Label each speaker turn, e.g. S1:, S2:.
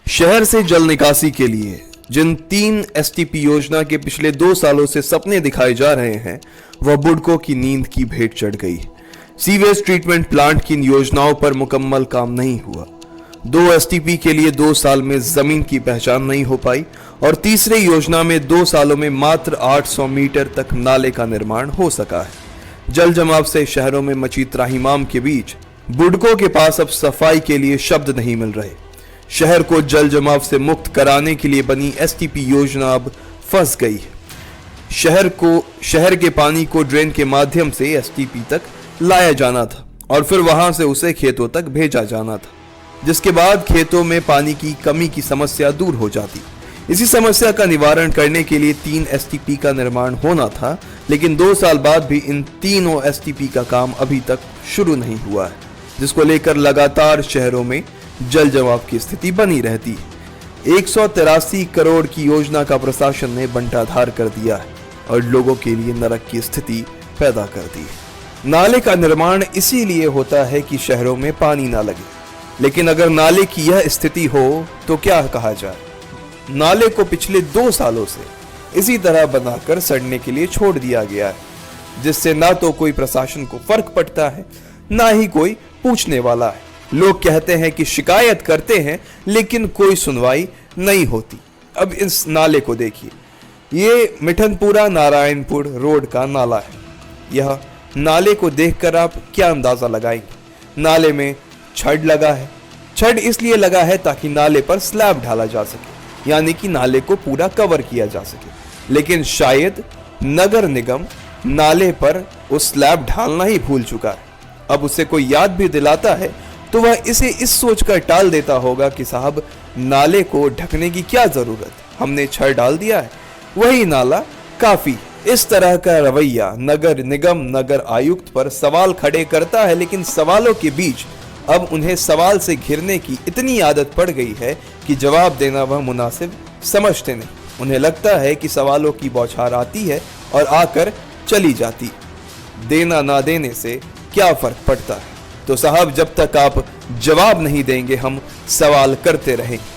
S1: शहर से जल निकासी के लिए जिन 3 एसटीपी योजना के पिछले 2 सालों से सपने दिखाए जा रहे हैं, वह बुडको की नींद की भेंट चढ़ गई। सीवेज ट्रीटमेंट प्लांट की इन योजनाओं पर मुकम्मल काम नहीं हुआ। 2 एसटीपी के लिए 2 साल में जमीन की पहचान नहीं हो पाई और तीसरे योजना में 2 सालों में मात्र 800 मीटर तक नाले का निर्माण हो सका है। जल जमाव से शहरों में मची त्राहिमाम के बीच बुडको के पास अब सफाई के लिए शब्द नहीं मिल रहे। शहर को जल जमाव से मुक्त कराने के लिए बनी एसटीपी योजना अब फंस गई है। शहर के पानी को ड्रेन के माध्यम से एसटीपी तक लाया जाना था और फिर वहां से उसे खेतों तक भेजा जाना था, जिसके बाद खेतों में पानी की कमी की समस्या दूर हो जाती। इसी समस्या का निवारण करने के लिए 3 एसटीपी का निर्माण होना था, लेकिन 2 साल बाद भी इन तीनों एसटीपी का काम अभी तक शुरू नहीं हुआ है, जिसको लेकर लगातार शहरों में जल जमाव की स्थिति बनी रहती है। 183 करोड़ की योजना का प्रशासन ने बंटाधार कर दिया है और लोगों के लिए नरक की स्थिति पैदा कर दी है। नाले का निर्माण इसीलिए होता है कि शहरों में पानी ना लगे, लेकिन अगर नाले की यह स्थिति हो तो क्या कहा जाए। नाले को पिछले 2 सालों से इसी तरह बनाकर सड़ने के लिए छोड़ दिया गया है, जिससे ना तो कोई प्रशासन को फर्क पड़ता है, ना ही कोई पूछने वाला है। लोग कहते हैं कि शिकायत करते हैं, लेकिन कोई सुनवाई नहीं होती। अब इस नाले को देखिए, ये मिठनपुरा नारायणपुर रोड का नाला है। यह नाले को देखकर आप क्या अंदाजा लगाएंगे। नाले में छड़ लगा है। छड़ इसलिए लगा है ताकि नाले पर स्लैब ढाला जा सके, यानी कि नाले को पूरा कवर किया जा सके। लेकिन शायद नगर निगम नाले पर उस स्लैब ढालना ही भूल चुका है। अब उसे कोई याद भी दिलाता है तो वह इसे इस सोचकर टाल देता होगा कि साहब, नाले को ढकने की क्या जरूरत, हमने छड़ डाल दिया है, वही नाला काफी। इस तरह का रवैया नगर निगम, नगर आयुक्त पर सवाल खड़े करता है, लेकिन सवालों के बीच अब उन्हें सवाल से घिरने की इतनी आदत पड़ गई है कि जवाब देना वह मुनासिब समझते नहीं। उन्हें लगता है कि सवालों की बौछार आती है और आकर चली जाती, देना ना देने से क्या फर्क पड़ता है। तो साहब, जब तक आप जवाब नहीं देंगे, हम सवाल करते रहेंगे।